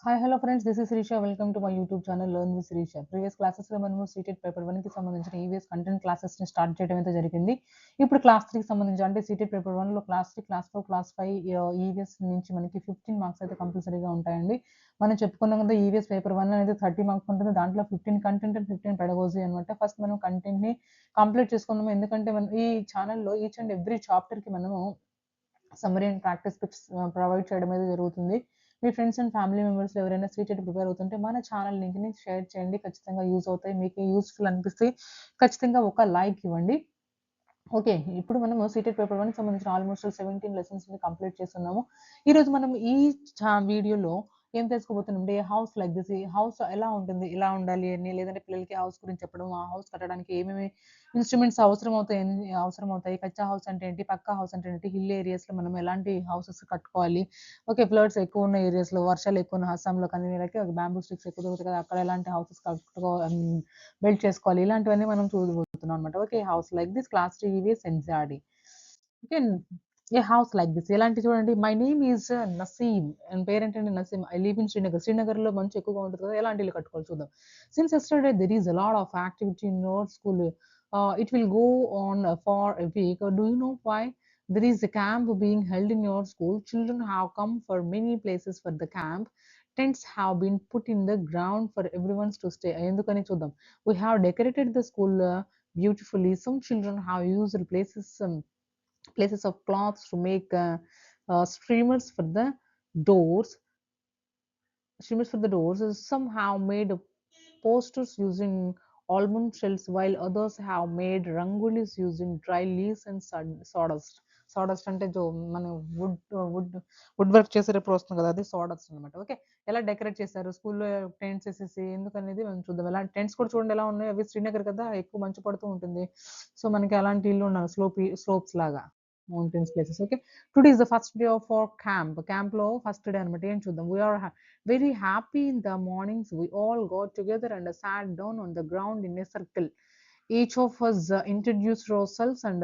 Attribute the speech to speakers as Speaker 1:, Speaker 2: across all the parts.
Speaker 1: Hi hello friends, this is Shrisha. Welcome to my YouTube channel learn with Shrisha. Previous క్లాసెస్లో మనము seated paper 1కి సంబంధించిన EVS content క్లాసెస్ని start చేయడం అయితే జరిగింది. ఇప్పుడు క్లాస్ 3కి సంబంధించి అంటే సీటెడ్ పేపర్ 1లో క్లాస్ 3, క్లాస్ 4, క్లాస్ 5 ఈవీఎస్ నుంచి మనకి 15 మార్క్స్ అయితే కంపల్సరీగా ఉంటాయండి. మనం చెప్పుకున్నాం కదా, ఈవీఎస్ పేపర్ 1 అనేది 30 మార్క్స్ ఉంటుంది. దాంట్లో 15 కంటెంట్ అండ్ 15 పెడగోజీ అనమాట. ఫస్ట్ మనం కంటెంట్ని కంప్లీట్ చేసుకుందాము. ఎందుకంటే మనం ఈ ఛానల్లో ఈచ్ అండ్ ఎవ్రీ చాప్టర్కి మనము summary and practice picks provide చేయడం అయితే జరుగుతుంది. మీ ఫ్రెండ్స్ అండ్ ఫ్యామిలీ మెంబర్స్లో ఎవరైనా సీటెడ్ ప్రిపేర్ అవుతుంటే మన ఛానల్ లింక్ని షేర్ చేయండి. ఖచ్చితంగా యూజ్ అవుతాయి. మీకు యూస్ఫుల్ అనిపిస్తే ఖచ్చితంగా ఒక లైక్ ఇవ్వండి. ఓకే, ఇప్పుడు మనము సీటెడ్ పేపర్ 1కి సంబంధించిన ఆల్మోస్ట్ 17 లెసన్స్ని కంప్లీట్ చేస్తున్నాము. ఈరోజు మనం ఈ వీడియోలో ఏం తెలుసుకోబోతున్నాం అంటే, హౌస్ లైక్ దిస్, ఈ హౌస్ ఎలా ఉంటుంది, ఇలా ఉండాలి అని, లేదంటే పిల్లలకి హౌస్ గురించి చెప్పడం, ఆ హౌస్ కట్టడానికి ఏమేమి ఇన్స్ట్రుమెంట్స్ అవసరం అవుతాయి, కచ్చా హౌస్ అంటే ఏంటి, పక్కా హౌస్ అంటే ఏంటి, హిల్ ఏరియాస్లో మనం ఎలాంటి హౌసెస్ కట్టుకోవాలి, ఓకే, ఫ్లడ్స్ ఎక్కువ ఉన్న ఏరియాస్లో, వర్షాలు ఎక్కువ ఉన్న అస్సాంలో కానీ వీళ్ళకి బ్యాంబూ స్టిక్స్ ఎక్కువ దొరుకుతాయి కదా, అక్కడ ఎలాంటి హౌసెస్ బిల్డ్ చేసుకోవాలి, ఇలాంటివన్నీ మనం చూడబోతున్నాం అనమాట. Okay, house like this class 3 EVS NCERT. Okay, a house like this ఎలాంటి చూడండి. My name is Naseem, and parent అండి Naseem. I live in Srinagar. శ్రీనగర్లో మంచు ఎక్కువగా ఉంటుంది కదా, ఎలాంటి ఇల్లు కట్టుకోవాలి చూద్దాం. Since yesterday there is a lot of activity in our school. It will go on for a week. Do you know why? There is a camp being held in your school. Children have come for many places for the camp. Tents have been put in the ground for everyone to stay. ఎందుకని చూద్దాం. We have decorated the school beautifully. Some children have used places of cloths to make streamers for the doors. Some have made posters using almond shells, while others have made rangolis using dry leaves and sawdust. Sawdust అంటే మన would would wood work చేసేటప్పుడు వస్తుంది కదా, అది sawdust అనమాట. Okay, ఎలా decorate చేశారు స్కూల్లో టెంట్స్ వేసేసి, ఎందుకనేది మనం చూద్దాం. ఎలా టెంట్స్ కూడా చూడండి ఎలా ఉన్నాయి. అవి శ్రీనగర్ కదా, ఎక్కువ మంచు పడుతూ ఉంటుంది. సో మనకి అలాంటి ఇల్లు ఉండాలి, స్లోప్స్ లాగా, mountains places. Okay, today is the first day of our camp లో ఫస్ట్ డే అనమాట. ఏం చూద్దాం. We are very happy in the mornings. We all got together and sat down on the ground in a circle. Each of us introduced ourselves and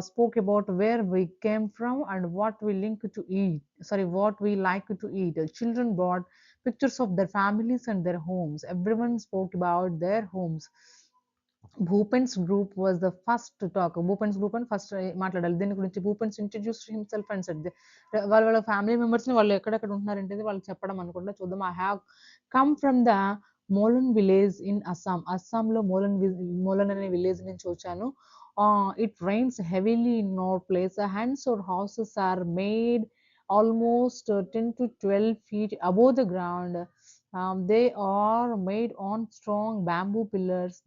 Speaker 1: spoke about where we came from and what we what we like to eat. Children brought pictures of their families and their homes. Everyone spoke about their homes. Bhupen's group was the first to talk. Bhupen's group and first మాట్లాడాలి దీని గురించి. Bhupen's introduced himself and said, వాళ్ళ family మెంబర్స్ని వాళ్ళు ఎక్కడెక్కడ ఉంటున్నారంటే వాళ్ళు చెప్పడం అనుకుంటా. చూద్దాం. I have come from the Molan village in Assam. అస్సాంలో మోలన్ అనే విలేజ్ నుంచి వచ్చాను. It rains heavily in our place. Hence our houses are made almost 10 to 12 feet above the ground. They are made on strong bamboo pillars.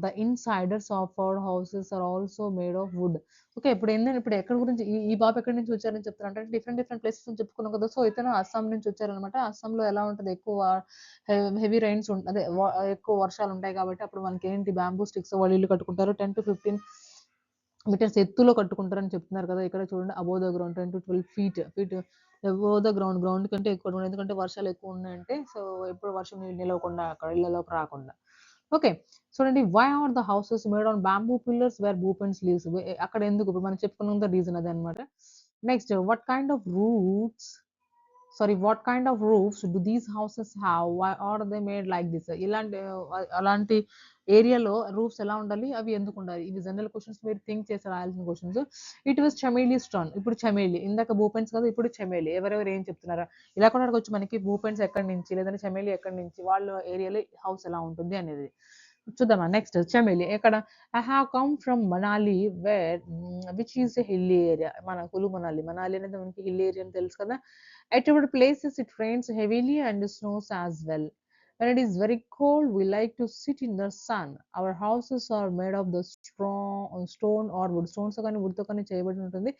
Speaker 1: The insiders of our houses are also made of wood. Okay, ఇప్పుడు ఎక్కడి గురించి ఈ బాబు ఎక్కడి నుంచి వచ్చారని చెప్తారు అంటే, different different places అని చెప్పుకున్నాం కదా. సో ఇతను అస్సాం నుంచి వచ్చారనమాట. అస్సాంలో ఎలా ఉంటుంది, ఎక్కువ హెవీ రైన్స్ అదే ఎక్కువ వర్షాలు ఉంటాయి కాబట్టి అప్పుడు మనకి ఏంటి బ్యాంబూ స్టిక్స్ వాళ్ళు ఇల్లు కట్టుకుంటారు. 10 to 15 మీటర్స్ ఎత్తులో కట్టుకుంటారని చెప్తున్నారు కదా. ఇక్కడ చూడండి, above the ground 10 to 12 feet above the ground కంటే ఎక్కువ, ఎందుకంటే వర్షాలు ఎక్కువ ఉన్నాయంటే. సో ఎప్పుడు వర్షం నీళ్ళు నిలవకుండా అక్కడ ఇళ్ళలోకి రాకుండా. ఓకే, చూడండి. Why are the houses made on bamboo pillars where బూపెన్స్ లీవ్స్. అక్కడ ఎందుకు, ఇప్పుడు మనం చెప్పుకున్న రీజన్ అదే అనమాట. Next, what kind of roofs do these houses have? Why are they made like this? అలాంటి ఏరియాలో రూఫ్స్ ఎలా ఉండాలి, అవి ఎందుకు ఉండాలి, ఇవి జనరల్ క్వశ్చన్స్, మీరు థింక్ చేసి రాయాల్సిన questions. It was Chameli stone. ఇప్పుడు చమేలి, ఇందాక భూపెన్స్ కదా, ఇప్పుడు చమేలి. ఎవరెవరు ఏం చెప్తున్నారా ఇలా కూడా అడగొచ్చు మనకి. భూపెన్స్ ఎక్కడి నుంచి, లేదంటే చమేలి ఎక్కడి నుంచి, వాళ్ళ ఏరియాలో హౌస్ ఎలా ఉంటుంది అనేది చూద్దామా. నెక్స్ట్, చమేలి ఎక్కడ. I have come from Manali which is a hill area. మన కులు మనాలి అనేది మనకి హిల్ ఏరియా అని తెలుసు కదా. At our places it rains heavily and snows as well. When it is very cold, we like to sit in the sun. Our houses are made of the stone or wood. Stones కానీ wood తో కానీ చేయబడి ఉంటుంది.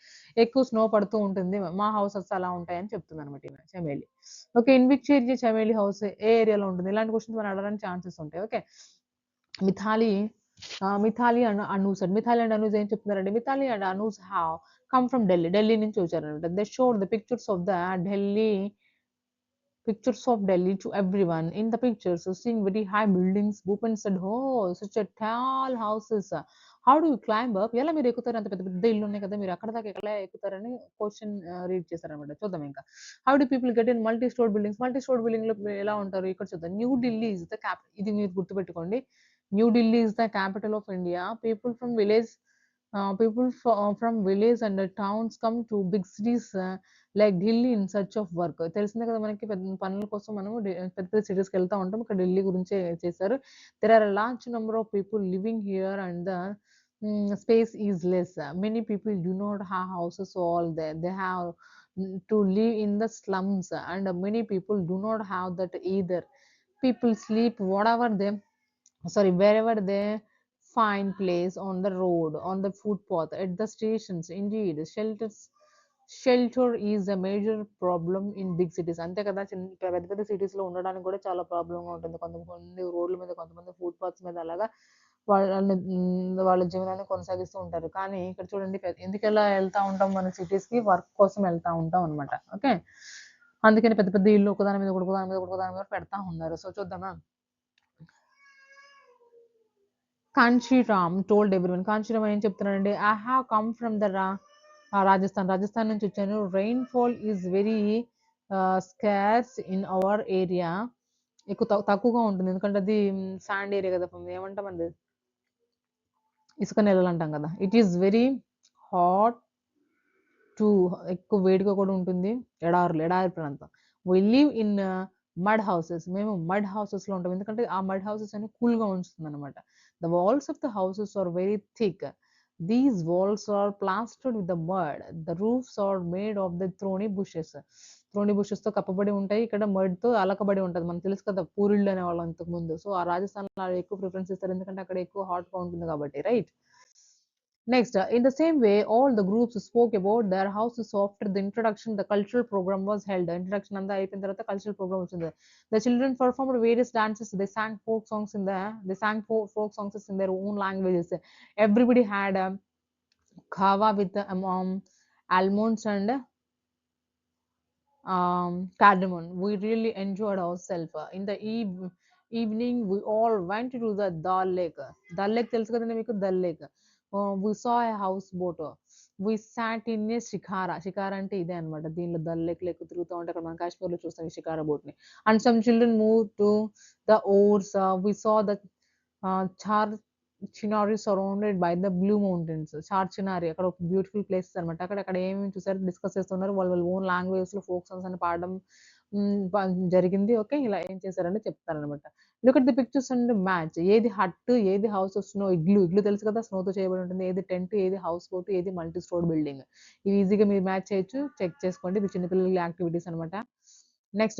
Speaker 1: ఎక్కువ snow పడుతూ ఉంటుంది. మా houses అలా ఉంటాయని చెప్తుంది అనమాట ఈమె Chameli. Okay, in which area Chameli house, ఏ ఏరియాలో ఉంటుంది, ఇలాంటి క్వశ్చన్స్ మనం అడగడానికి ఛాన్సెస్ ఉంటాయి. ఓకే, మిథాలి అండ్ అనూస్ ఏం చెప్తున్నారంటే, Mithali and Anoos have come from Delhi నుంచి వచ్చారనమాట. They showed the pictures of Delhi to everyone. In the pictures, seeing very high buildings, Bhupen said, "Oh, such a tall houses. How do you climb up? ఎలా మీరు ఎక్కుతారు? అంత పెద్ద పెద్ద ఇల్లు ఉన్నాయి కదా! మీరు అక్కడ దాకా ఎలా ఎక్కుతారని క్వెషన్ రీడ్ చేశారనమాట. చూద్దాం ఇంకా. How do people get in multi store buildings? Multi store బిల్డింగ్‌లో ఎలా ఉంటారు? ఇక్కడ చూద్దాం. న్యూ ఢిల్లీ ఈస్ ద ఇది మీరు గుర్తుపెట్టుకోండి. New Delhi is the capital of India. People from village and the towns come to big cities like Delhi in search of work. తెలిసిందే కదా మనకి పెద్ద పనుల కోసం మనము పెద్ద పెద్ద సిటీస్‌కి వెళ్తా ఉంటాం. ఇక్కడ ఢిల్లీ గురించే చేశారు. There are a large number of people living here and the space is less. Many people do not have houses all there. They have to live in the slums and many people do not have that either. People sleep wherever they find place on the road, on the footpath, at the stations. Indeed, shelter is a major problem in big cities. అంతే కదా పెద్ద పెద్ద cities లో ఉండడానికి కూడా చాలా ప్రాబ్లంగా ఉంటుంది. కొంతమంది రోడ్ల మీద, కొంతమంది ఫుట్పాత్స్ మీద అలాగా వాళ్ళ జీవనాన్ని కొనసాగిస్తూ ఉంటారు. కానీ ఇక్కడ చూడండి ఎందుకు ఎలా వెళ్తా ఉంటాం మన సిటీస్ కి? వర్క్ కోసం వెళ్తా ఉంటాం అనమాట. ఓకే, అందుకని పెద్ద పెద్ద ఇల్లు ఒకదాని మీద ఒకదాని మీద ఒకదాని మీద పెడతా ఉన్నారు. సో చూద్దామా. Kanshi Ram told everyone. కాంచీరామ్ ఏం చెప్తున్నాడండి? I have come from the Rajasthan నుంచి వచ్చాను. Rainfall is very scarce in our area. తక్కువగా ఉంటుంది. ఎందుకంటే అది సాండ్ ఏరియా కదా. ఏమంటాం అది? ఇసుక నేలలు అంటాం కదా. It is very hot to ఎక్కువ వేడిగా కూడా ఉంటుంది. ఎడారి ప్రాంతం. We live in mud houses. మేము మడ్ హౌసెస్‌లో ఉంటాం. ఎందుకంటే ఆ మడ్ హౌసెస్ అన్ని కూల్‌గా ఉంచుతుందన్నమాట. The walls of the houses are very thick. These walls are plastered with the mud. The roofs are made of the thorny bushes. Thorny బుషెస్‌తో కప్పబడి ఉంటాయి. ఇక్కడ మడ్‌తో అలకబడి ఉంటది. మనకు తెలుసు కదా పూరిళ్ళు అనేవాళ్ళు ఇంతకుముందు. సో ఆ రాజస్థాన్‌లో ఎక్కువ ప్రిఫరెన్స్ ఇస్తారు. ఎందుకంటే అక్కడ ఎక్కువ హాట్‌గా ఉంటుంది కాబట్టి. Right. Next, in the same way, all the groups spoke about their houses after the introduction. The cultural program was held. The introduction and the cultural program was in. The children performed various dances. They sang folk songs in their own languages. Everybody had a kava with almonds and cardamom. We really enjoyed ourselves. In the evening, we all went to the Dal Lake. Dal Lake తెలుసు కదండి మీకు? Dal Lake. We saw a houseboat. We sat in a shikara. Shikara అంటే ఇదే అనమాట. దీనిలో దల్ lake లెక్క తిరుగుతూ ఉంటే అక్కడ మనం కాశ్మీర్లో చూస్తాం ఈ షికారా బోట్ ని. And some children moved to the oars. We saw the Char Chinari surrounded by the blue mountains. Char Chinari అక్కడ ఒక బ్యూటిఫుల్ ప్లేసెస్ అనమాట. అక్కడ ఏమేమి చూసారు డిస్కస్ చేస్తున్నారు. వాళ్ళ ఓన్ లాంగ్వేజెస్ లో ఫోక్ సాంగ్స్ అని పాడడం జరిగింది. ఓకే, ఇలా ఏం చేశారని చెప్తారనమాట. Look at the pictures and match. ఏది హట్, ఏది హౌస్, స్నో. ఇగ్లు తెలుసు కదా, స్నోతో చేయబడి ఉంటుంది. ఏది టెంట్, ఏది హౌస్ బోట్, ఏది మల్టీ స్టోర్ బిల్డింగ్. ఇవి ఈజీగా మీరు మ్యాచ్ చేయొచ్చు. చెక్ చేసుకోండి. ఇది చిన్నపిల్లల యాక్టివిటీస్ అనమాట. Next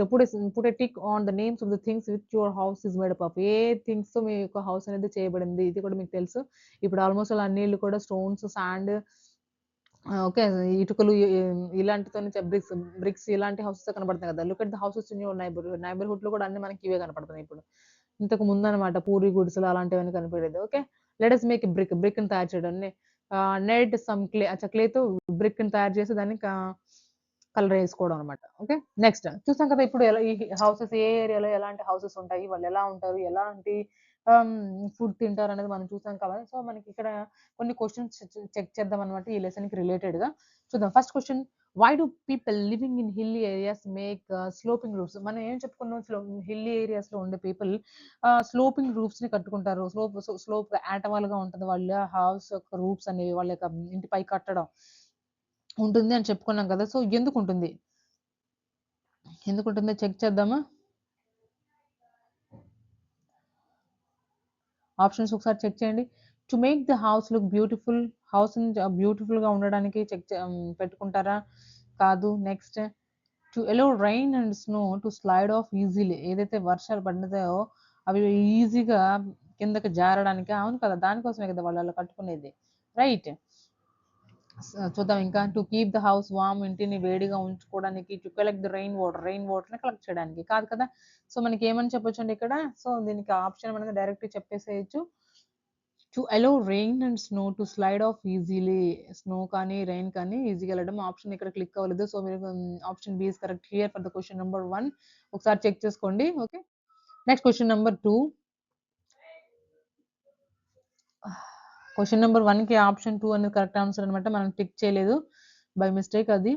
Speaker 1: put a tick on the names of the things which your house is made up of. A things తో మీ యొక్క హౌస్ అనేది చేయబడింది, ఇది కూడా మీకు తెలుసు. ఇప్పుడు ఆల్మోస్ట్ అలా అన్నిళ్ళు కూడా స్టోన్స్, శాండ్, ఓకే, ఇటుకలు ఇలాంటితో బ్రిక్స్ ఇలాంటి హౌసెస్ కనబడుతున్నాయి కదా. Look at the houses in your neighbourhood లో కూడా అన్ని మనకి ఇవే కనపడుతున్నాయి ఇప్పుడు. ఇంతకు ముందు అనమాట పూరి గుడిసెలు అలాంటివన్నీ కనిపించేది. Okay, let us make brick ని తయారు చేయడం. Get some clay. క్లేతో బ్రిక్ ని తయారు చేసి దాన్ని కలర్ వేసుకోవడం అనమాట. ఓకే, నెక్స్ట్ చూసాం కదా ఇప్పుడు ఎలా ఈ హౌసెస్ ఏ ఏరియాలో ఎలాంటి హౌసెస్ ఉంటాయి, వాళ్ళు ఎలా ఉంటారు, ఎలాంటి ఫుడ్ తింటారు అనేది మనం చూసాం కదా. సో మనకి ఇక్కడ కొన్ని క్వశ్చన్స్ చెక్ చేద్దాం అనమాట ఈ లెసన్ కి రిలేటెడ్ గా. చూద్దాం. First question, why do people living in hilly areas make sloping roofs? మనం ఏం చెప్పుకున్నాం, హిల్లీ ఏరియాస్ లో ఉండే పీపుల్ స్లోపింగ్ రూఫ్స్ ని కట్టుకుంటారు. స్లోప్ యాటవాలుగా ఉంటుంది వాళ్ళ హౌస్ యొక్క రూఫ్స్ అనేవి, వాళ్ళ యొక్క ఇంటి పై కట్టడం ఉంటుంది అని చెప్పుకున్నాం కదా. సో ఎందుకు ఉంటుందో చెక్ చేద్దామా. ఆప్షన్స్ ఒకసారి చెక్ చేయండి. To make the house look beautiful. House beautiful గా ఉండడానికి పెట్టుకుంటారా? కాదు. Next, to allow rain and snow to slide off easily. ఏదైతే వర్షాలు పడినాయో అవి ఈజీగా కిందకి జారడానికి. అవును కదా, దానికోసమే కదా వాళ్ళు అలా కట్టుకునేది. రైట్. చూద్దాం ఇంకా. టు కీప్ ద హౌస్ వామ్. ఇంటిని వేడిగా ఉంచుకోవడానికి. To collect the rain water ని కలెక్ట్ చేయడానికి. కాదు కదా. సో మనకి ఏమని చెప్పొచ్చు అండి ఇక్కడ. సో దీనికి ఆప్షన్ మనకి డైరెక్ట్ చెప్పేసేయచ్చు. To allow rain and snow to slide off easily. Snow కానీ రెయిన్ కానీ ఈజీగా వెళ్ళడం. ఆప్షన్ ఇక్కడ క్లిక్ అవ్వలేదు. సో మీరు option B is correct here for the question number 1. ఒకసారి చెక్ చేసుకోండి. Okay, next question number 2. Question number 1కి ఆప్షన్ 2 అనేది కరెక్ట్ ఆన్సర్ అనమాట. మనం టిక్ చేయలేదు బై మిస్టేక్ అది.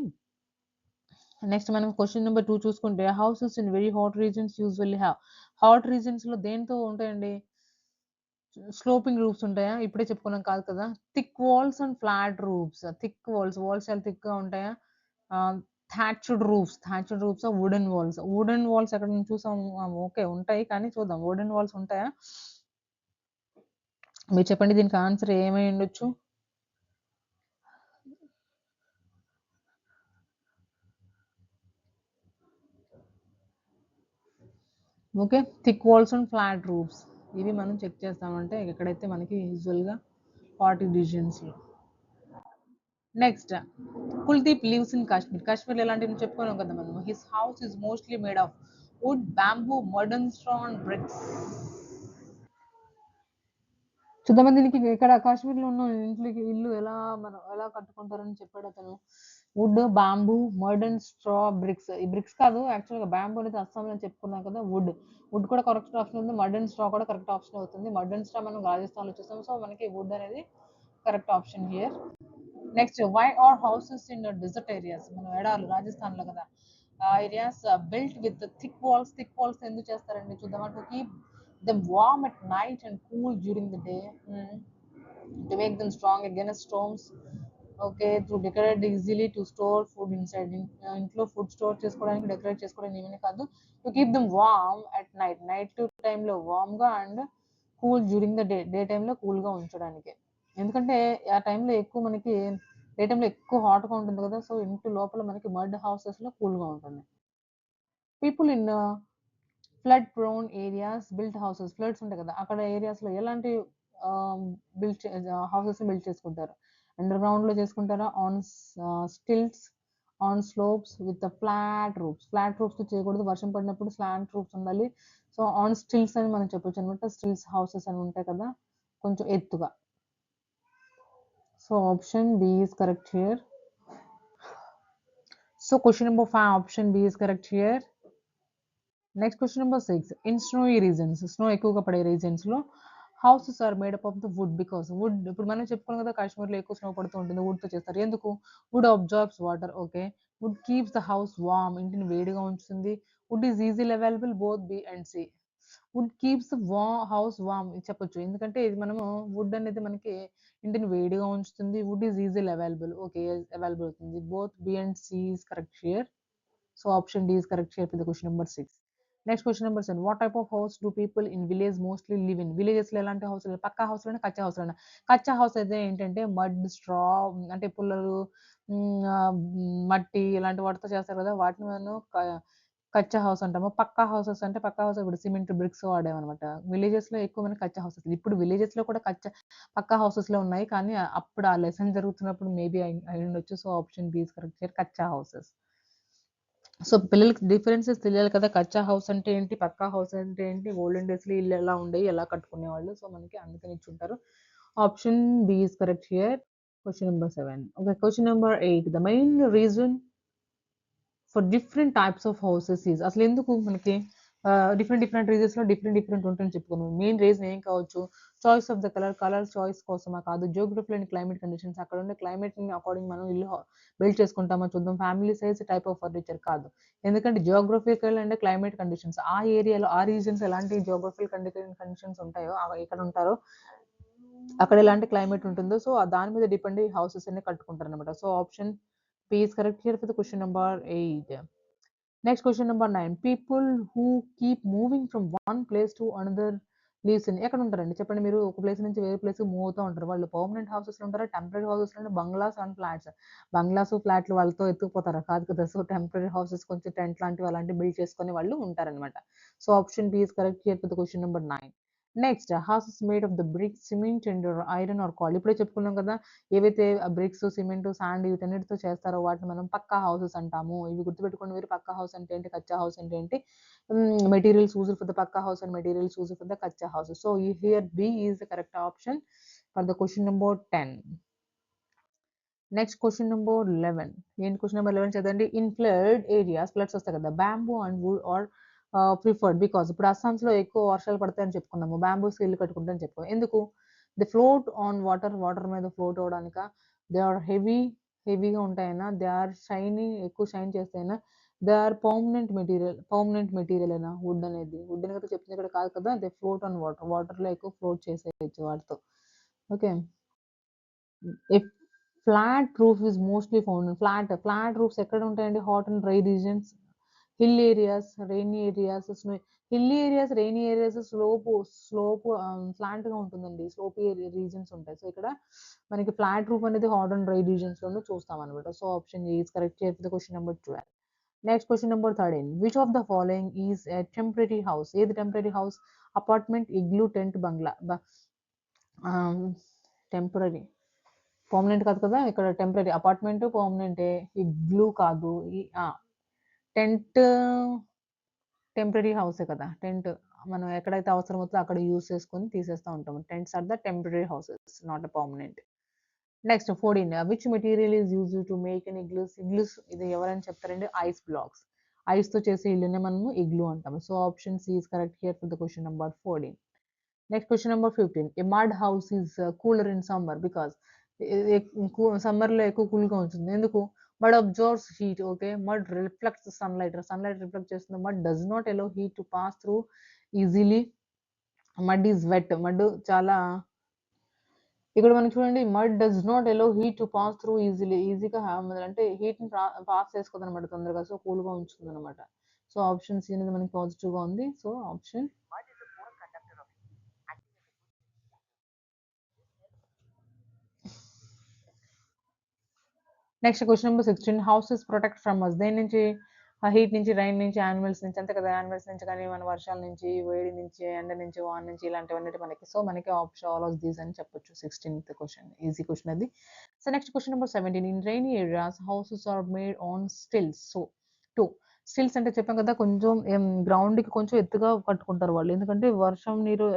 Speaker 1: నెక్స్ట్ మనం క్వశ్చన్ నెంబర్ 2 చూసుకుంటే houses in very hot reasons usually have. Hot రీజన్స్లో దేంతో ఉంటాయండి? స్లోపింగ్ రూఫ్స్ ఉంటాయా? ఇప్పుడే చెప్పుకున్నాం కాదు కదా. Thick walls and flat roofs. Thick walls చాలా థిక్గా ఉంటాయా? Thatched roofs wooden walls. Wooden walls ఎక్కడ నుంచి చూసాం? ఓకే ఉంటాయి, కానీ చూద్దాం వుడెన్ వాల్స్ ఉంటాయా? మీరు చెప్పండి దీనికి ఆన్సర్ ఏమై ఉండొచ్చు? Okay, thick walls and flat roofs ఇవి మనం చెక్ చేస్తామంటే ఎక్కడైతే మనకి యూజువల్గా హాట్ రీజియన్స్లో. Next Kuldeep lives in Kashmir. Kashmir ఎలాంటివి చెప్పుకున్నాం కదా మనం. His house is mostly made of wood, bamboo, modern straw and bricks. చూద్దాం దీనికి ఇక్కడ కాశ్మీర్లో ఉన్న ఇంట్లోకి ఇల్లు ఎలా కట్టుకుంటారని చెప్పాడు అతను. Wood, bamboo, modern straw, bricks. ఈ బ్రిక్స్ కాదు యాక్చువల్గా బ్యాంబూ అనేది అస్సాంలో చెప్పుకున్నాం కదా. వుడ్ కూడా కరెక్ట్ ఆప్షన్ ఉంది, మోడర్న్ స్ట్రా కూడా కరెక్ట్ ఆప్షన్ అవుతుంది. మోడర్న్ స్ట్రా మనం రాజస్థాన్లో చూస్తాం, సో మనకి వుడ్ అనేది correct option here. Next why are houses in desert areas. మనం ఎడార్లు రాజస్థాన్లో కదా areas built with thick walls ఎందుకు చేస్తారండి చూద్దామా. To keep them warm at night and cool during the day. To make them strong against storms. Okay, to decorate easily, to store food inside. ఇంట్లో food store చేసుకోవడానికి, decorate చేసుకోవడానికి ఏమీ కాదు. To keep them warm at night టైంలో వార్మ్గా and cool during the day టైంలో కూల్గా ఉంచడానికి. ఎందుకంటే ఆ టైంలో ఎక్కువ మనకి డే టైంలో ఎక్కువ హాట్గా ఉంటుంది కదా, సో ఇంటి లోపల మనకి మడ్ హౌసెస్లో కూల్గా ఉంటుంది. People in flood prone areas built houses. Floods ఉంటాయి కదా అక్కడ ఏరియాస్లో ఎలాంటి హౌసెస్ బిల్డ్ చేసుకుంటారు? అండర్ గ్రౌండ్లో చేసుకుంటారా? On stilts, on slopes, with flat roofs. Flat roofs చేయకూడదు, వర్షం పడినప్పుడు ఫ్లాట్ రూఫ్స్ ఉండాలి. సో ఆన్ స్టిల్ట్స్ అని మనం చెప్పొచ్చు అనమాట. స్టిల్ట్స్ హౌసెస్ అని ఉంటాయి కదా కొంచెం ఎత్తుగా. So option B is correct here. So question number 5 option B is correct here. Next question number 6 in snowy regions. Snow ఎక్కువగా పడే రీజన్స్లో houses are made up of the wood. Because wood ఇప్పుడు మనం చెప్పుకున్నాం కదా కాశ్మీర్లో ఎక్కువ స్నో పడుతూ ఉంటుంది, వుడ్తో చేస్తారు. ఎందుకు? Wood absorbs water. Okay, wood keeps the house warm. ఇంటిని వేడిగా ఉంచుతుంది. Wood is easily available both B and C. Wood keeps house warm చెప్పొచ్చు, ఎందుకంటే ఇది మనము వుడ్ అనేది మనకి ఇంటిని వేడిగా ఉంచుతుంది. Wood is easily available. Okay, available అవుతుంది. Both B and C is correct here. So option D is correct here for the question number 6. Next question number 7 what type of house do people in village mostly live in. విలేజెస్లో ఎలాంటి house? పక్కా హౌస్లోనే, కచ్చా హౌస్లోనే. కచ్చా house అయితే ఏంటంటే mud, straw అంటే పుల్లలు, మట్టి ఇలాంటి వాటితో చేస్తారు కదా, వాటిని మనం కచ్చా హౌస్ అంటాము. పక్కా హౌసెస్ అంటే పక్కా హౌస్ ఇప్పుడు సిమెంట్ బ్రిక్స్ వాడేమన్నమాట. విలేజెస్లో ఎక్కువ మంది కచ్చా హౌసెస్. ఇప్పుడు విలేజెస్లో కూడా పక్కా హౌసెస్లో ఉన్నాయి, కానీ అప్పుడు ఆ లెసన్ జరుగుతున్నప్పుడు మేబీ అయి ఉండొచ్చు. So option B is correct here, kutcha houses. So పిల్లలకి డిఫరెన్సెస్ తెలియాలి కదా, కచ్చా హౌస్ అంటే ఏంటి, పక్కా హౌస్ అంటే ఏంటి, ఓల్డెన్ డేస్లో ఇల్లు ఎలా ఉండేవి, ఎలా కట్టుకునేవాళ్ళు. సో మనకి అందుకని ఇచ్చుంటారు. Option B is correct here. Question number 7. Okay, question number 8 the main reason for different types of houses is. అసలు ఎందుకు మనకి డిఫరెంట్ రీజన్స్లో డిఫరెంట్ ఉంటాయని చెప్పుకున్నాం. మెయిన్ రీజన్ ఏం కావచ్చు? Choice of the colour choice కోసమా? కాదు. జియోగ్రఫీ అండ్ క్లైమేట్ కండిషన్స్, అక్కడ ఉండే క్లైమేట్ని అకార్డింగ్ మనం ఇల్లు బిల్డ్ చేసుకుంటామా చూద్దాం. Family size, type of furniture కాదు. ఎందుకంటే జియోగ్రఫికల్ అండ్ క్లైమేట్ కండిషన్స్, ఆ ఏరియాలో ఆ రీజన్స్ ఎలాంటి జియోగ్రఫికల్ కండిషన్స్ ఉంటాయో ఎక్కడ ఉంటారో అక్కడ ఎలాంటి క్లైమేట్ ఉంటుందో, సో దాని మీద డిపెండ్ అయ్యి హౌసెస్ అన్ని కట్టుకుంటారు అనమాట. So option P is correct here for the question number 8. Next question number 9 people who keep moving from one place to another leaves in. ఎక్కడ ఉంటారండి చెప్పండి? మీరు ఒక ప్లేస్ నుంచి వేరే ప్లేస్ మూవ్ అవుతూ ఉంటారు. వాళ్ళు పర్మనెంట్ హౌసెస్లో ఉంటారా, టెంపరీ హౌసెస్లో, బంగ్లాస్ అండ్ ఫ్లాట్స్. బంగ్లాస్ ఫ్లాట్లు వాళ్ళతో ఎత్తుకుపోతారా? కాదు కదా. సో టెంపరీ హౌసెస్ కొంచెం టెంట్ లాంటివి అలాంటివి బిల్డ్ చేసుకొని వాళ్ళు ఉంటారనమాట. So option B is correct here for the question number 9. Next houses made of the brick, cement and iron are call. ఇప్పుడే చెప్పుకున్నాం కదా, ఏవైతే బ్రిక్స్, సిమెంట్, శాండ్ వీటన్నిటితో చేస్తారో వాటిని మనం పక్కా హౌసెస్ అంటాము. ఇవి గుర్తుపెట్టుకోండి మీరు. పక్కా హౌస్ అంటే ఏంటి, కచ్చా హౌస్ అంటే ఏంటి, materials used for the pucca house and materials used for the kutcha house. So here B is the correct option for the question number 10. Next question number 11. ఏంటి క్వశ్చన్ నెంబర్ 11 చదవండి. ఇన్ ఫ్లడ్ ఏరియాస్, ఫ్లడ్స్ వస్తాయి కదా, bamboo and wood are preferred because. ఇప్పుడు అస్సాంస్లో ఎక్కువ వర్షాలు పడతాయని చెప్పుకున్నాము, బ్యాంబూస్ ఇల్లు కట్టుకుంటారని చెప్పుకో. ఎందుకు? They float on water, water మీద ఫ్లోట్ అవ్వడానిక, దే ఆర్ హెవీగా ఉంటాయన్నా, దే ఆర్ షైనీ ఎక్కువ షైన్ చేస్తాయన్నా, దే ఆర్ పర్మనెంట్ మెటీరియల్ అయినా వుడ్ అనేది, వుడ్ అని కదా చెప్తుంది ఇక్కడ కాదు కదా, దే ఫ్లోట్ ఆన్ వాటర్, వాటర్లో ఎక్కువ ఫ్లోట్ చేసేయచ్చు వాటితో. Okay. If flat roof is mostly found flat roofs ఎక్కడ ఉంటాయండి? Hot and dry reasons, hill areas, rainy areas, hill areas, rainy areas, slope flat గా ఉంటుందండి, స్లోప్ రీజన్స్ ఉంటాయి. సో ఇక్కడ మనకి ఫ్లాట్ రూఫ్ అనేది హాట్ అండ్ డ్రై రీజన్స్ లోనే చూస్తాం అనమాట. So option is correct here for the question number 12. Next question number 13. Which of the following is a temporary house? ఏది temporary house? Apartment, igloo, tent, bungalow. Temporary, permanent కాదు కదా, ఇక్కడ temporary. Apartment పర్మనెంటే, igloo కాదు, tent temporary హౌసే కదా. Tent మనం ఎక్కడైతే అవసరం అవుతుందో అక్కడ యూజ్ చేసుకొని తీసేస్తూ ఉంటాం. Tents are the temporary houses, not a permanent. Next 14. Which material is use to make an igloos? Igloos ఇది ఎవరైనా చెప్తారండి? Ice blocks. ఐస్ తో చేసే ఇల్లునే మనము ఇగ్లూ అంటాము. So option C is correct here for the question number 14. Next question number 15. A mud house is cooler in summer because, summer లో ఎక్కువ cool గా ఉంటుంది. ఎందుకు? Mud absorbs heat. Okay. Mud reflects sunlight, sunlight reflect చేస్తుంది. Mud does not allow heat to pass through easily. Mud is wet. Mud చాలా, ఇక్కడ మనం చూడండి, mud does not allow heat to pass through ఈజీగా అంటే హీట్ ని pass చేసుకోదు అనమాట తొందరగా. సో కూల్ గా ఉంచుతుంది అనమాట. సో ఆప్షన్ సి అనేది మనకి పాజిటివ్ గా ఉంది. So option next question number 16. Houses protect from us? దేని నుంచి? హీట్ నుంచి, రైన్ నుంచి, యానిమల్స్ నుంచి, అంతే కదా. యానిమల్స్ నుంచి కానీ, మన వర్షాల నుంచి, వేడి నుంచి, ఎండ నుంచి, వాన్ నుంచి, ఇలాంటివన్నీ మనకి. సో మనకి ఆప్షన్ ఆల్ ఆఫ్ దీస్ అని చెప్పొచ్చు. 16th క్వశ్చన్, ఈజీ క్వశ్చన్ అది. So next question number 17. In rainy areas houses are made on stilts. So to stilts అంటే చెప్పాం కదా, కొంచెం గ్రౌండ్ కి కొంచెం ఎత్తుగా కట్టుకుంటారు వాళ్ళు, ఎందుకంటే వర్షం నీరు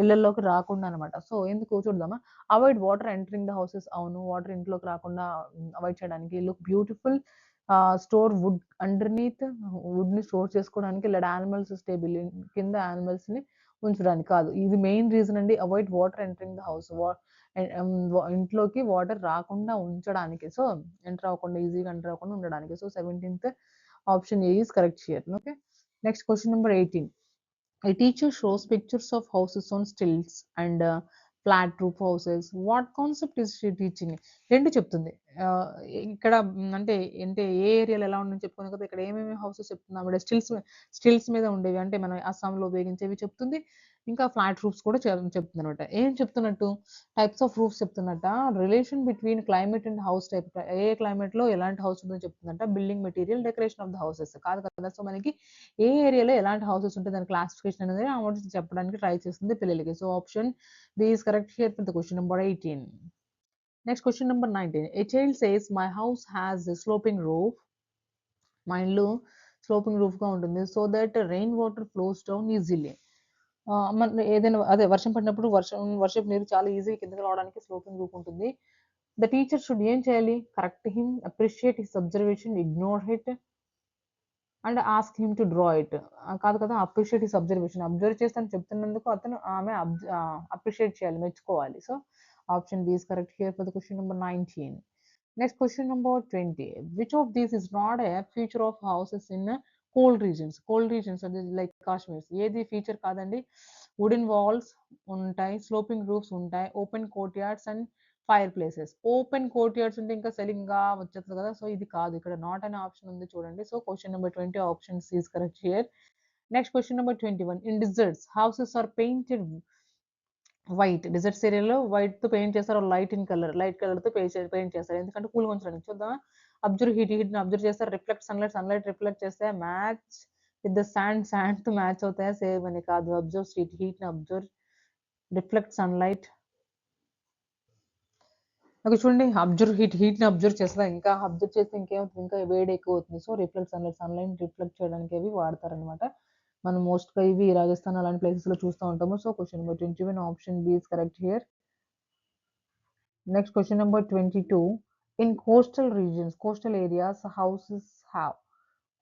Speaker 1: ఇళ్లలోకి రాకుండా అనమాట. సో ఎందుకు చూద్దామా. Avoid water entering the houses. అవును, వాటర్ ఇంట్లోకి రాకుండా అవాయిడ్ చేయడానికి. Look beautiful, store wood underneath, wood ని స్టోర్ చేసుకోవడానికి, లేదా యానిమల్స్ స్టేబుల్, కింద యానిమల్స్ ని ఉంచడానికి. కాదు, ఇది మెయిన్ రీజన్ అండి. Avoid water entering the house, ఇంట్లోకి వాటర్ రాకుండా ఉంచడానికి. సో ఎంటర్ అవ్వకుండా, ఈజీగా ఎంటర్ అవ్వకుండా ఉండడానికి. So 17th option A is correct here. Okay. Next question number 18. A teacher shows pictures of houses on stilts and flat roof houses. What concept is she teaching? రెండు చెప్తుంది. ఇక్కడ అంటే అంటే ఏ ఏరియాలో ఎలా ఉందని చెప్పుకున్నాం కదా, ఇక్కడ ఏమేమి హౌసెస్ చెప్తున్నాం అంటే స్టిల్స్ మీద ఉండేవి, అంటే మనం అస్సాంలో ఉపయోగించేవి చెప్తుంది. ఇంకా ఫ్లాట్ రూఫ్స్ కూడా చెప్తుంది అనమాట. ఏం చెప్తున్నట్టు? టైప్స్ ఆఫ్ రూఫ్స్ చెప్తున్నట్ట. Relation between climate and house type, ఏ క్లైమేట్ లో ఎలాంటి హౌస్ ఉందో చెప్తుందంట. Building material, decoration of the houses కాదు కదా. సో మనకి ఏ ఏరియాలో ఎలాంటి హౌసెస్ ఉంటే దాని క్లాసిఫికేషన్ అనేది ఆమె చెప్పడానికి ట్రై చేస్తుంది పిల్లలకి. So option B is correct here for the question number 18. Next question number 19. A child says my house has sloping roof. మా ఇల్లు స్లోపింగ్ రూఫ్ గా ఉంటుంది. So that rain water flows down easily. మన ఏదైనా అదే వర్షం పడినప్పుడు వర్షపు నీరు చాలా ఈజీగా కిందకి రావడానికి స్లోపింగ్ రూఫ్ ఉంటుంది. ద టీచర్ షుడ్ ఏం చేయాలి? Correct him, appreciate his observation, ignore hit and ask him to draw it. కాదు కదా, అప్రిషియేట్ హిస్ అబ్జర్వేషన్, అబ్జర్వ్ చేస్తాను చెప్తున్నందుకు అతను ఆమె అప్రిషియేట్ చేయాలి, మెచ్చుకోవాలి. So option B is correct here for the question number 19. Next question number 20. Which of these is not a feature of houses in cold regions అది like Kashmir. ఏది feature కాదండి? Wooden walls ఉంటాయి, sloping roofs ఉంటాయి, open courtyards and fireplaces. Open courtyards ఉంటే ఇంకా selling గా వచ్చేస్తుంది కదా. సో ఇది కాదు, ఇక్కడ నాట్ అనే ఆప్షన్ ఉంది చూడండి. So question number 20 option C is correct here. Next question number 21. In deserts houses are painted white. Deserts ఏరియాలో వైట్ తో పెయింట్ చేస్తారు, లైట్ కలర్ తో పెయింట్ చేస్తారు, ఎందుకంటే కూల్ ఉంచడానికి. చూద్దాం. అబ్జర్వ్ హీట్ ని అబ్జర్వ్ చేస్తారు, రిఫ్లెక్ట్ సన్లైట్ రిఫ్లెక్ట్ చేస్తే మ్యాచ్ విత్ ద శాండ్ తో మ్యాచ్ అవుతాయా? సేమ్ అని కాదు. అబ్జర్వ్ హీట్ ని అబ్జర్వ్, రిఫ్లెక్ట్ సన్లైట్. ఓకే చూడండి, హీట్ ని అబ్జర్వ్ చేస్తా, ఇంకా అబ్జర్వ్ చేస్తే ఇంకేమవుతుంది, ఇంకా వేడి ఎక్కువ అవుతుంది. సో రిఫ్లెక్ట్ సన్లైట్ రిఫ్లెక్ట్ చేయడానికి అవి వాడతారనమాట. మనం మోస్ట్ గా ఇవి రాజస్థాన్ అలాంటి ప్లేసెస్ లో చూస్తూ ఉంటాము. So question number 21 option B is correct here. Next question number 22. In coastal areas houses have.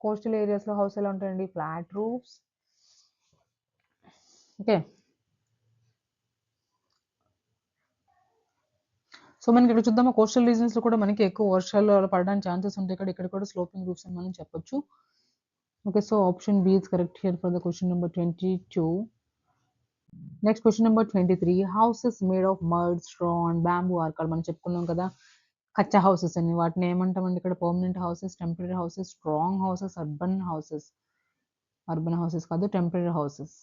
Speaker 1: Coastal areas లో హౌస్ ఎలా ఉంటాయండి? Flat roofs. ఓకే. సో మనకి ఇక్కడ చూద్దామా, కోస్టల్ రీజన్స్ లో కూడా మనకి ఎక్కువ వర్షాలు పడడానికి ఛాన్సెస్ ఉంటాయి. ఇక్కడ కూడా స్లోపింగ్ రూఫ్స్ అని మనం చెప్పొచ్చు. Okay, so option B is correct here for the question number 22. Next question number 23. Houses made of mud, straw and bamboo are called. మనం చెప్పుకున్నాం కదా కచ్చా హౌసెస్ అని. వాటిని ఏమంటామండి ఇక్కడ? Permanent houses, temporary houses, strong houses, urban houses. Urban houses కాదు, temporary houses.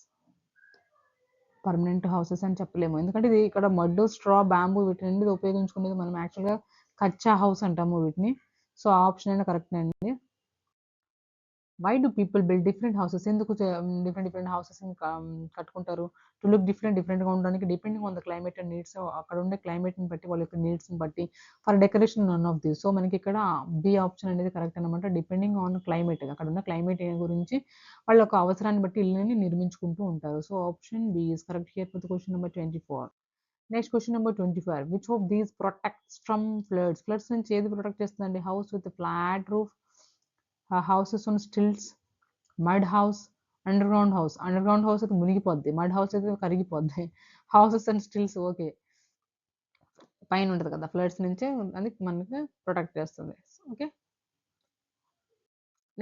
Speaker 1: Permanent houses అని చెప్పలేము, ఎందుకంటే ఇది ఇక్కడ మడ్, స్ట్రా, బ్యాంబూ వీటి నుండి ఉపయోగించుకునేది మనం యాక్చువల్గా కచ్చా హౌస్ అంటాము వీటిని. సో ఆప్షన్ అయినా కరెక్ట్ అండి. Why do people build different houses? ఎందుకు డిఫరెంట్ హౌసెస్ కట్టుకుంటారు? టు లుక్ డిఫరెంట్గా ఉండడానికి, depending on the climate and needs. అక్కడ ఉండే క్లైమేట్ని బట్టి, వాళ్ళ యొక్క నీడ్స్ని బట్టి. For decoration none of this. So మనకి ఇక్కడ బి ఆప్షన్ అనేది కరెక్ట్ అనమాట. డిపెండింగ్ ఆన్ క్లైమేట్, అక్కడ ఉన్న క్లైమేట్ గురించి వాళ్ళ యొక్క అవసరాన్ని బట్టి ఇల్లుని నిర్మించుకుంటూ ఉంటారు. So option B is correct here for the question number 24. Next question number 25. Which of these protects from floods? Floods నుంచి ఏది ప్రొటెక్ట్ చేస్తుందండి? House with flat roof, houses on stilts, mud house, underground house. Underground house అయితే మునిగిపోద్ది, mud house అయితే కరిగిపోద్ది. Houses and stilts okay, పైన ఉంటుంది కదా, ఫ్లడ్స్ నుంచే అది మనకి ప్రొటెక్ట్ చేస్తుంది. Okay,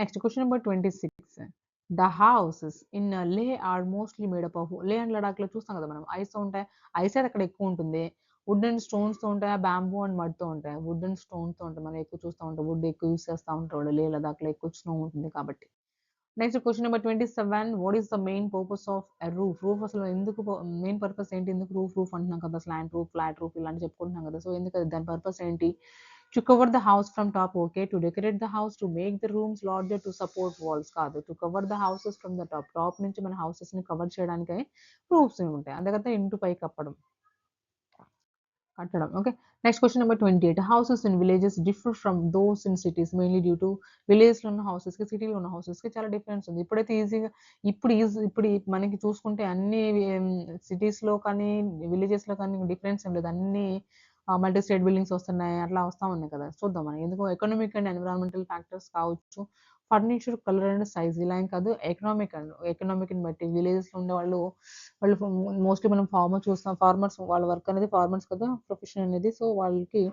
Speaker 1: next question number 26. The houses in లే ఆర్ మోస్ట్లీ మేడప్ ఆఫ్. లే అండ్ లడాక్లో చూస్తాం కదా మనం, ఐస్ ఉంటాయి. ఐస్ అయితే అక్కడ ఎక్కువ ఉంటుంది. వుడ్ అండ్ స్టోన్స్తో ఉంటాయి, బ్యాంబూ అండ్ మడ్తో ఉంటాయి. వుడ్ అండ్ స్టోన్తో ఉంటాయి, మనం ఎక్కువ చూస్తూ ఉంటాం. వుడ్ ఎక్కువ యూస్ చేస్తూ ఉంటాడు లే లదాఖ్లో, ఎక్కువ స్నో ఉంటుంది కాబట్టి. Next question number 27. What is the main purpose of a roof? Roof అసలు ఎందుకు, మెయిన్ పర్పస్ ఏంటి? ఎందుకు రూఫ్ అంటున్నాం కదా, స్లాంట్ రూఫ్, ఫ్లాట్ రూఫ్ ఇలాంటి చెప్పుకుంటున్నాం కదా. సో ఎందుకు దాని పర్పస్ ఏంటి? To cover the house from top. Okay, to decorate the house, to make the rooms larger, to support walls. కాదు, to cover the houses from the top. Top నుంచి మన houses ని కవర్ చేయడానికి roofs ఉంటాయి, అందుకంటే into pi కట్టడం. Okay, next question number 28. Houses in villages differ from those in cities mainly due to. విలేజ్లో ఉన్న హౌసెస్కి, సిటీలో ఉన్న హౌసెస్కి చాలా డిఫరెన్స్ ఉంది. ఇప్పుడైతే ఈజీగా, ఇప్పుడు మనకి చూసుకుంటే అన్ని సిటీస్లో కానీ విలేజెస్లో కానీ డిఫరెన్స్ ఏం లేదు. అన్ని మల్టీ స్టేట్ బిల్డింగ్స్ వస్తున్నాయి, అట్లా వస్తూ ఉన్నాయి కదా. చూద్దాం మనం, ఎందుకు ఎకనామిక్ అండ్ ఎన్విరాన్మెంటల్ ఫ్యాక్టర్స్ కావచ్చు, ఫర్నిచర్, కలర్ అండ్ సైజ్, ఇలా ఏం కాదు. ఎకనామిక్ని బట్టి విలేజెస్లో ఉండే వాళ్ళు మోస్ట్లీ మనం ఫార్మర్స్ వాళ్ళ వర్క్ అనేది ఫార్మర్స్ కదా, ప్రొఫెషన్ అనేది. సో వాళ్ళకి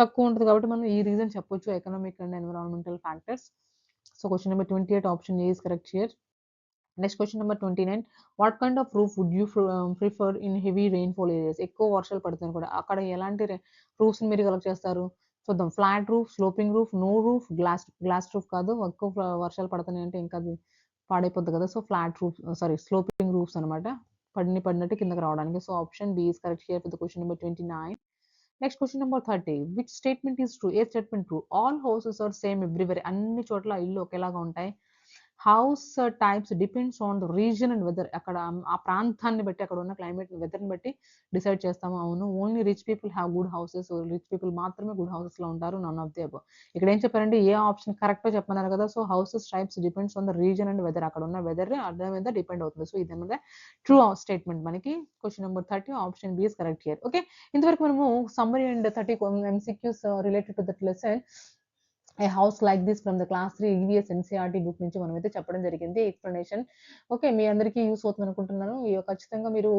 Speaker 1: తక్కువ ఉంటుంది కాబట్టి మనం ఈ రీజన్ చెప్పొచ్చు, economic and environmental factors. So question number 28 option A is correct here. Next question number 29. What kind of roof would you prefer in heavy rainfall areas? ఎక్కువ వర్షాలు పడుతుంది కూడా అక్కడ ఎలాంటి రూఫ్స్ మీరు సెలెక్ట్ చేస్తారు? చూద్దాం. Flat roof, sloping roof, no roof, glass roof. కాదు, ఎక్కువ వర్షాలు పడుతున్నాయి అంటే ఇంకా అది పాడైపోద్ది కదా. So flat roof, sorry, sloping roofs అనమాట, పడినట్టు కిందకి రావడానికి. So option B is correct here for the question number 29. Next question number 30. Which statement is true? ఏ statement true? All houses are same everywhere. అన్ని చోట్ల ఇల్లు ఒకేలాగా ఉంటాయి. House types depends on the region and weather. అక్కడ ఆ ప్రాంతాన్ని బట్టి, అక్కడ ఉన్న క్లైమేట్, వెదర్ని బట్టి డిసైడ్ చేస్తాము. అవును, only rich people have good houses. Rich people మాత్రమే గుడ్ హౌసెస్ లో ఉంటారు. None of the above. ఇక్కడ ఏం చెప్పారంటే ఏ ఆప్షన్ కరెక్ట్ చెప్పన్నారు కదా. So houses types depends on the region and weather. అక్కడ ఉన్న వెదర్ అర్థం మీద డిపెండ్ అవుతుంది. సో ఇది అనేది ట్రూ స్టేట్మెంట్ మనకి. Question number 30 option B is correct here. Okay, ఇంతవరకు మనము summary and 30 MCQs related to that lesson a house like this from the class 3 EVS NCERT book నుంచి మనం అయితే చెప్పడం జరిగింది ఎక్స్ప్లెనేషన్. ఓకే, మీ అందరికీ యూస్ అవుతుంది అనుకుంటున్నాను. ఖచ్చితంగా మీరు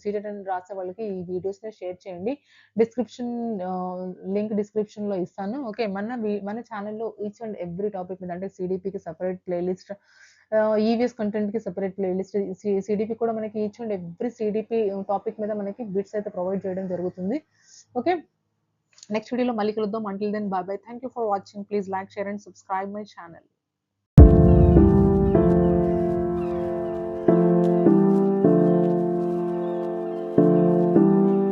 Speaker 1: సీటెట్ అని రాసే వాళ్ళకి ఈ వీడియోస్ని షేర్ చేయండి. డిస్క్రిప్షన్ లింక్ డిస్క్రిప్షన్లో ఇస్తాను. ఓకే, మన ఛానల్లో ఈచ్ అండ్ ఎవ్రీ టాపిక్ మీద, అంటే సిడిపికి సపరేట్ ప్లేలిస్ట్, ఈవీఎస్ కంటెంట్కి సపరేట్ ప్లేలిస్ట్, సిడిపి కూడా మనకి each and every CDP topic మీద మనకి బిట్స్ అయితే ప్రొవైడ్ చేయడం జరుగుతుంది. ఓకే, నెక్స్ట్ వీడియోలో మళ్ళీ కలుద్దాం. Until then, bye bye. Thank you for watching. Please like, share and subscribe my channel.